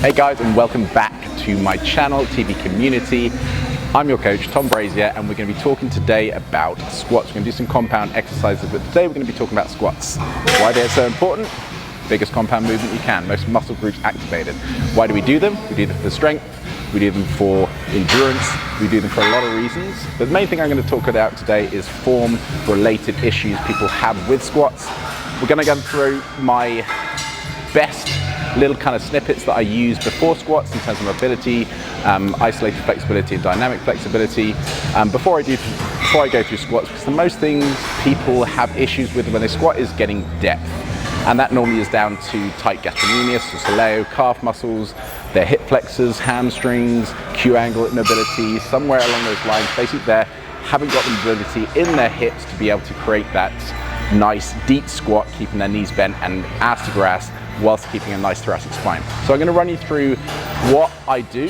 Hey guys, and welcome back to my channel, TV community. I'm your coach, Tom Brazier, and we're going to be talking today about squats. We're going to do some compound exercises, but today we're going to be talking about squats. Why they're so important? Biggest compound movement you can, most muscle groups activated. Why do we do them? We do them for strength, we do them for endurance, we do them for a lot of reasons. But the main thing I'm going to talk about today is form-related issues people have with squats. We're going to go through my best little kind of snippets that I use before squats in terms of mobility, isolated flexibility and dynamic flexibility, before I go through squats, because the most things people have issues with when they squat is getting depth. And that normally is down to tight gastrocnemius, soleus, calf muscles, their hip flexors, hamstrings, Q-angle mobility, somewhere along those lines. Basically they haven't got the mobility in their hips to be able to create that nice deep squat, keeping their knees bent and ass to grass, whilst keeping a nice thoracic spine. So I'm going to run you through what I do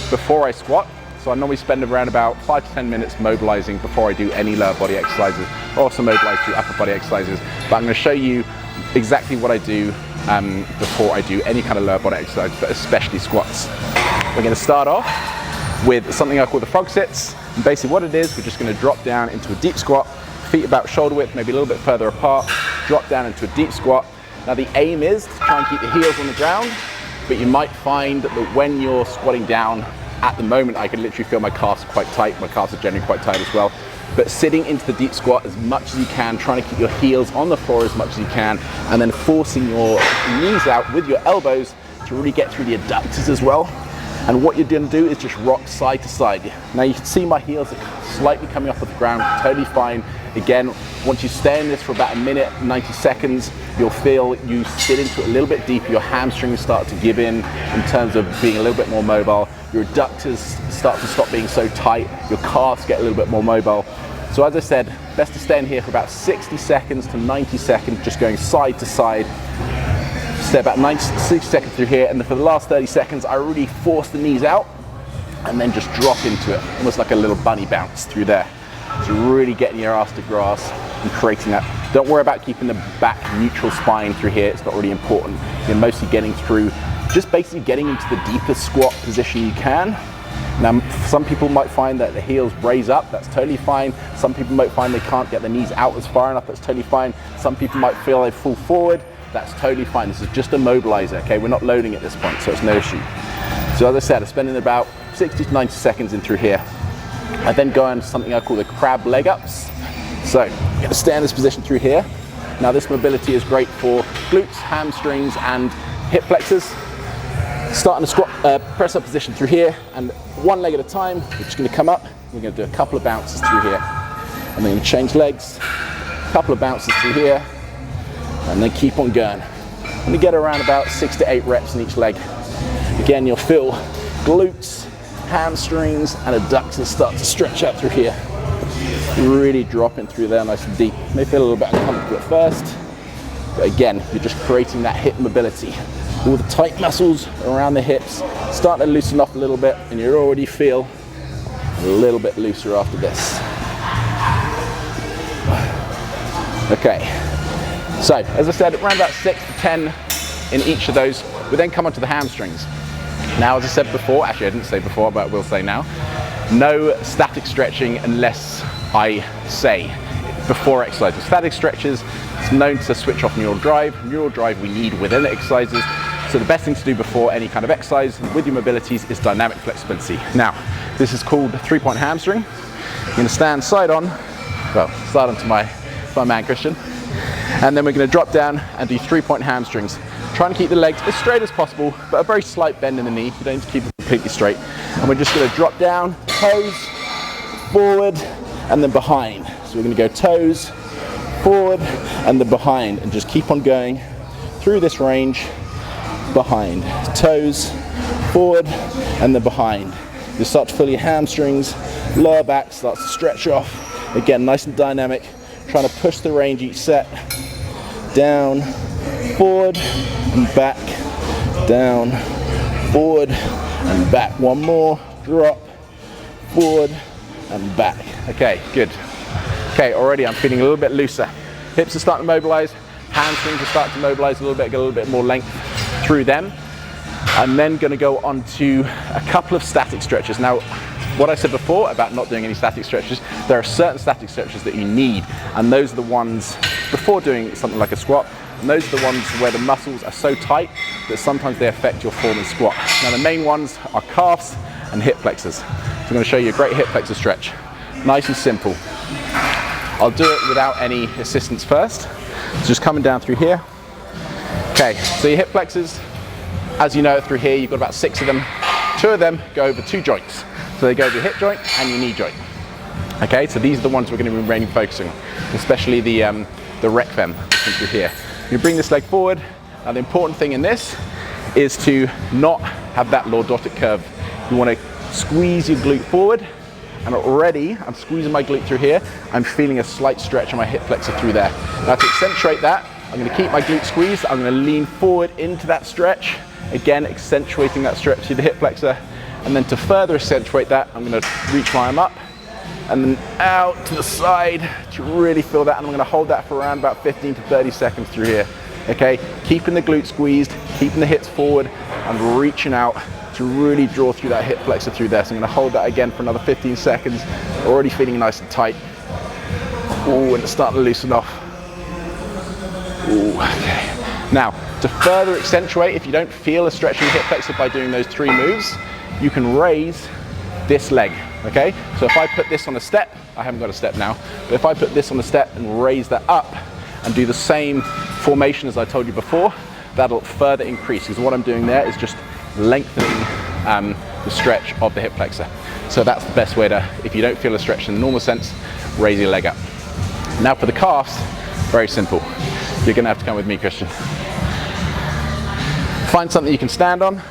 before I squat. So I normally spend around about 5 to 10 minutes mobilizing before I do any lower body exercises. I also mobilize through upper body exercises, but I'm going to show you exactly what I do before I do any kind of lower body exercise, but especially squats. We're going to start off with something I call the frog sits. And basically what it is, we're just going to drop down into a deep squat, feet about shoulder width, maybe a little bit further apart, drop down into a deep squat. Now the aim is to try and keep the heels on the ground, but you might find that when you're squatting down, at the moment I can literally feel my calves quite tight, my calves are generally quite tight as well. But sitting into the deep squat as much as you can, trying to keep your heels on the floor as much as you can, and then forcing your knees out with your elbows to really get through the adductors as well. And what you're going to do is just rock side to side. Now you can see my heels are slightly coming off of the ground, totally fine. Again, once you stay in this for about a minute, 90 seconds, you'll feel you sit into it a little bit deeper, your hamstrings start to give in terms of being a little bit more mobile, your adductors start to stop being so tight, your calves get a little bit more mobile. So as I said, best to stay in here for about 60 seconds to 90 seconds, just going side to side. Stay about 60 seconds through here, and then for the last 30 seconds, I really force the knees out and then just drop into it, almost like a little bunny bounce through there. So really getting your ass to grass and creating that. Don't worry about keeping the back neutral spine through here, it's not really important. You're mostly getting through, just basically getting into the deepest squat position you can. Now, some people might find that the heels raise up, that's totally fine. Some people might find they can't get the knees out as far enough, that's totally fine. Some people might feel they fall forward, that's totally fine. This is just a mobilizer, okay? We're not loading at this point, so it's no issue. So as I said, I'm spending about 60 to 90 seconds in through here. I then go on to something I call the crab leg ups. So I'm going to stay in this position through here. Now this mobility is great for glutes, hamstrings and hip flexors. Starting the squat, press up position through here, and one leg at a time, we're just going to come up. We're going to do a couple of bounces through here. I'm going to change legs, a couple of bounces through here, and then keep on going. I'm going to get around about 6 to 8 reps in each leg. Again, you'll feel glutes, hamstrings and adductors start to stretch out through here. Really dropping through there nice and deep. May feel a little bit uncomfortable at first, but again, you're just creating that hip mobility. All the tight muscles around the hips starting to loosen up a little bit, and you already feel a little bit looser after this. Okay, so as I said, around about 6 to 10 in each of those. We then come onto the hamstrings. Now, as I said before, actually I didn't say before, but I will say now, no static stretching unless I say before exercises. Static stretches, it's known to switch off neural drive. Neural drive we need within exercises. So the best thing to do before any kind of exercise with your mobilities is dynamic flexibility. Now, this is called the 3-point hamstring. You're going to stand side on, well, side on to my man Christian, and then we're going to drop down and do 3-point hamstrings. Trying to keep the legs as straight as possible, but a very slight bend in the knee. You don't need to keep it completely straight. And we're just going to drop down, toes, forward, and then behind. So we're going to go toes, forward, and then behind, and just keep on going through this range, behind. Toes, forward, and then behind. You start to feel your hamstrings, lower back starts to stretch off. Again, nice and dynamic, trying to push the range each set. Down, forward, and back, down, forward, and back. One more, drop, forward, and back. Okay, good. Okay, already I'm feeling a little bit looser. Hips are starting to mobilize, hamstrings are starting to mobilize a little bit, get a little bit more length through them. I'm then going to go on to a couple of static stretches. Now, what I said before about not doing any static stretches, there are certain static stretches that you need, and those are the ones before doing something like a squat, and those are the ones where the muscles are so tight that sometimes they affect your form in squat. Now, the main ones are calves and hip flexors. So I'm going to show you a great hip flexor stretch. Nice and simple. I'll do it without any assistance first. So just coming down through here. Okay, so your hip flexors, as you know, through here you've got about 6 of them. 2 of them go over 2 joints. So they go over your hip joint and your knee joint. Okay, so these are the ones we're going to be mainly focusing on, especially the rec fem through here. You bring this leg forward. Now the important thing in this is to not have that lordotic curve. You want to squeeze your glute forward, and already I'm squeezing my glute through here. I'm feeling a slight stretch on my hip flexor through there. Now to accentuate that, I'm going to keep my glute squeezed. I'm going to lean forward into that stretch, again accentuating that stretch through the hip flexor. And then to further accentuate that, I'm going to reach my arm up and then out to the side to really feel that. And I'm going to hold that for around about 15 to 30 seconds through here. Okay, keeping the glute squeezed, keeping the hips forward and reaching out to really draw through that hip flexor through there. So I'm going to hold that again for another 15 seconds. Already feeling nice and tight. Ooh, and it's starting to loosen off. Ooh, okay. Now, to further accentuate, if you don't feel a stretch in your hip flexor by doing those 3 moves, you can raise this leg, okay? So if I put this on a step, I haven't got a step now, but if I put this on a step and raise that up and do the same formation as I told you before, that'll further increase, because what I'm doing there is just lengthening the stretch of the hip flexor. So that's the best way to, if you don't feel a stretch in the normal sense, raise your leg up. Now for the calves, very simple. You're gonna have to come with me, Christian. Find something you can stand on.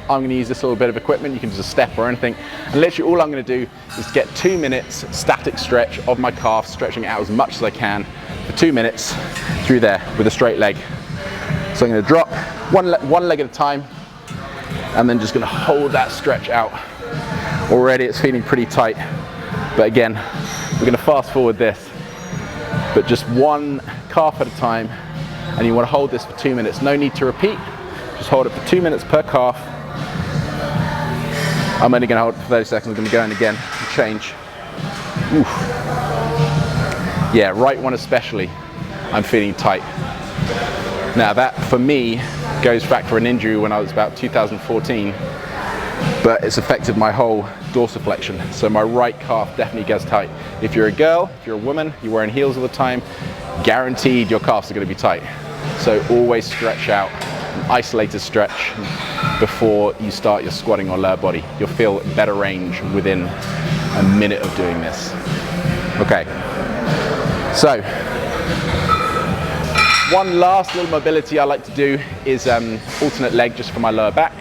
I'm going to use this little bit of equipment. You can use a step or anything. And literally all I'm going to do is get 2 minutes static stretch of my calf, stretching it out as much as I can for 2 minutes through there with a straight leg. So I'm going to drop one leg at a time and then just going to hold that stretch out. Already it's feeling pretty tight. But again, we're going to fast forward this. But just one calf at a time. And you want to hold this for 2 minutes. No need to repeat. Just hold it for 2 minutes per calf. I'm only going to hold it for 30 seconds. I'm going to go in again and change. Oof. Yeah, right one especially, I'm feeling tight. Now that, for me, goes back for an injury when I was about 2014, but it's affected my whole dorsiflexion. So my right calf definitely gets tight. If you're a girl, if you're a woman, you're wearing heels all the time, guaranteed your calves are going to be tight. So always stretch out. Isolated stretch before you start your squatting or lower body. You'll feel better range within a minute of doing this. Okay, so one last little mobility I like to do is alternate leg just for my lower back.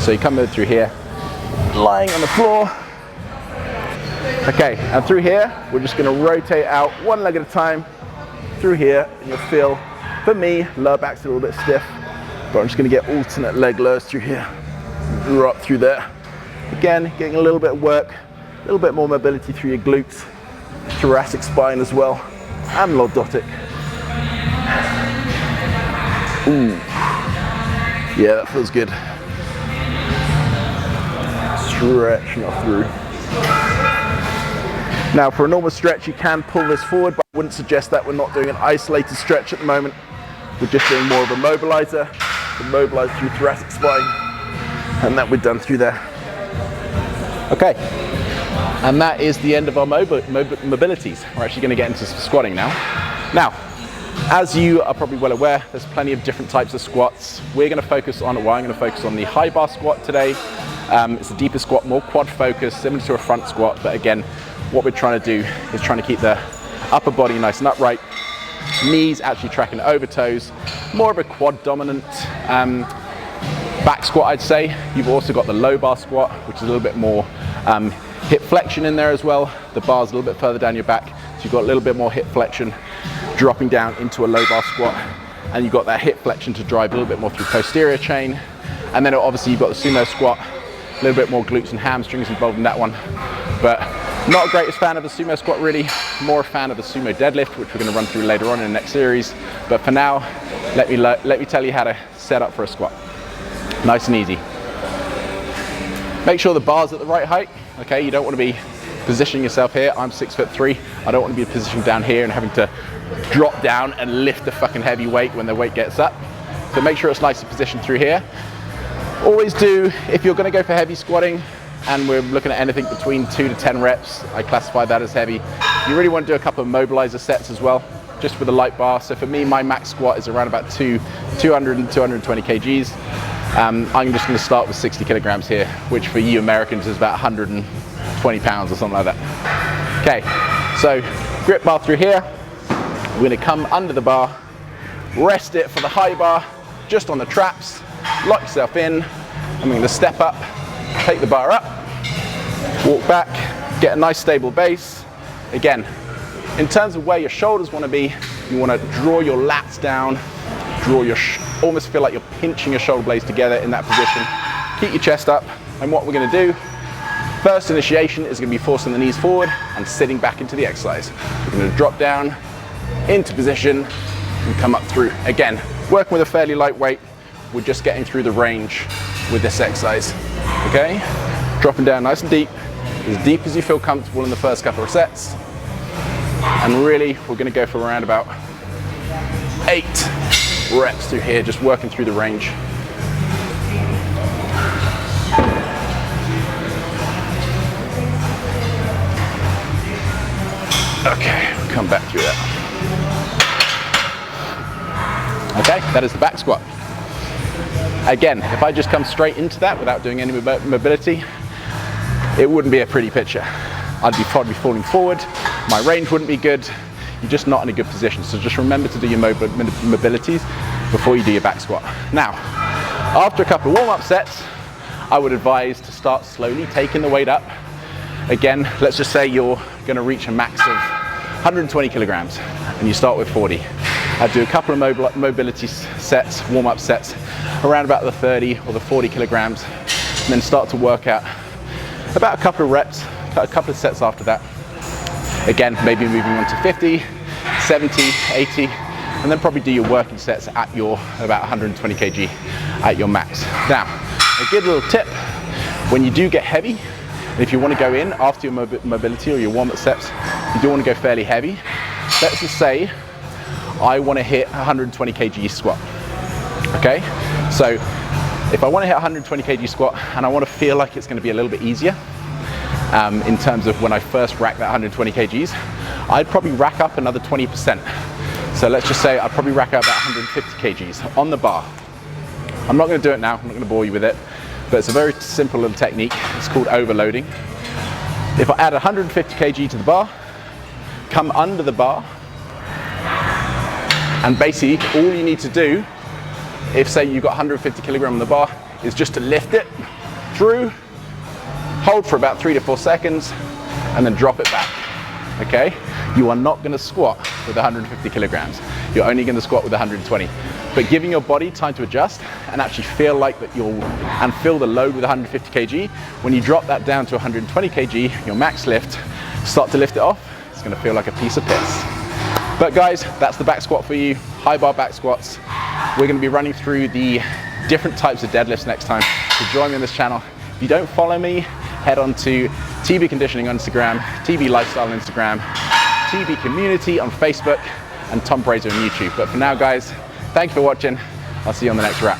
So you come over through here, lying on the floor. Okay, and through here, we're just going to rotate out one leg at a time through here, and you'll feel, for me, lower back's a little bit stiff. But I'm just going to get alternate leg lowers through here, drop through there. Again, getting a little bit of work, a little bit more mobility through your glutes, thoracic spine as well, and lordotic. Ooh, yeah, that feels good. Stretching off through. Now for a normal stretch, you can pull this forward, but I wouldn't suggest that. We're not doing an isolated stretch at the moment. We're just doing more of a mobilizer. Mobilize through thoracic spine, and that we're done through there. Okay, and that is the end of our mobilities. We're actually going to get into some squatting now. Now, as you are probably well aware, there's plenty of different types of squats. We're going to focus on, well, I'm going to focus on the high bar squat today. It's a deeper squat, more quad focused, similar to a front squat, but again, what we're trying to do is trying to keep the upper body nice and upright. Knees actually tracking over toes, more of a quad dominant back squat, I'd say. You've also got the low bar squat, which is a little bit more hip flexion in there as well. The bar's a little bit further down your back, so you've got a little bit more hip flexion dropping down into a low bar squat, and you've got that hip flexion to drive a little bit more through posterior chain. And then obviously you've got the sumo squat, a little bit more glutes and hamstrings involved in that one. But not a greatest fan of the sumo squat really, more a fan of the sumo deadlift, which we're going to run through later on in the next series. But for now, let me tell you how to set up for a squat. Nice and easy. Make sure the bar's at the right height, okay? You don't want to be positioning yourself here. I'm 6'3". I don't want to be positioned down here and having to drop down and lift the fucking heavy weight when the weight gets up. So make sure it's nicely positioned through here. Always do, if you're going to go for heavy squatting, and we're looking at anything between 2 to 10 reps, I classify that as heavy. You really want to do a couple of mobilizer sets as well, just with a light bar. So for me, my max squat is around about 200 and 220 kgs. I'm just going to start with 60 kilograms here, which for you Americans is about 120 pounds or something like that. Okay, so grip bar through here. We're going to come under the bar, rest it for the high bar, just on the traps, lock yourself in, and we're going to step up, take the bar up, walk back, get a nice stable base. Again, in terms of where your shoulders want to be, you want to draw your lats down, draw your, almost feel like you're pinching your shoulder blades together in that position. Keep your chest up, and what we're going to do, first initiation is going to be forcing the knees forward and sitting back into the exercise. We're going to drop down into position and come up through. Again, working with a fairly light weight, we're just getting through the range with this exercise. Okay, dropping down nice and deep as you feel comfortable in the first couple of sets. And really, we're going to go for around about 8 reps through here, just working through the range. Okay, come back through that. Okay, that is the back squat. Again, if I just come straight into that without doing any mobility, it wouldn't be a pretty picture. I'd be probably falling forward, my range wouldn't be good, you're just not in a good position. So just remember to do your mobilities before you do your back squat. Now, after a couple of warm-up sets, I would advise to start slowly taking the weight up. Again, let's just say you're gonna reach a max of 120 kilograms and you start with 40. I'd do a couple of mobility sets, warm-up sets, around about the 30 or the 40 kilograms, and then start to work out about a couple of reps, a couple of sets after that. Again, maybe moving on to 50, 70, 80, and then probably do your working sets at your about 120 kg at your max. Now, a good little tip, when you do get heavy, and if you want to go in after your mobility or your warm-up sets, you do want to go fairly heavy. Let's just say I want to hit 120 kg squat. Okay, so if I want to hit 120 kg squat and I want to feel like it's going to be a little bit easier in terms of when I first rack that 120 kgs, I'd probably rack up another 20%. So let's just say I'd probably rack up about 150 kgs on the bar. I'm not going to do it now, I'm not going to bore you with it, but it's a very simple little technique. It's called overloading. If I add 150 kg to the bar, come under the bar, and basically all you need to do, if say you've got 150 kilogram on the bar, is just to lift it through, hold for about 3 to 4 seconds, and then drop it back. Okay? You are not going to squat with 150 kilograms. You're only going to squat with 120. But giving your body time to adjust and actually feel like that and feel the load with 150 kg, when you drop that down to 120 kg, your max lift, start to lift it off, it's going to feel like a piece of piss. But guys, that's the back squat for you, high bar back squats. We're going to be running through the different types of deadlifts next time. So join me on this channel. If you don't follow me, head on to TB Conditioning on Instagram, TB Lifestyle on Instagram, TB Community on Facebook, and Tom Brazier on YouTube. But for now guys, thank you for watching. I'll see you on the next wrap.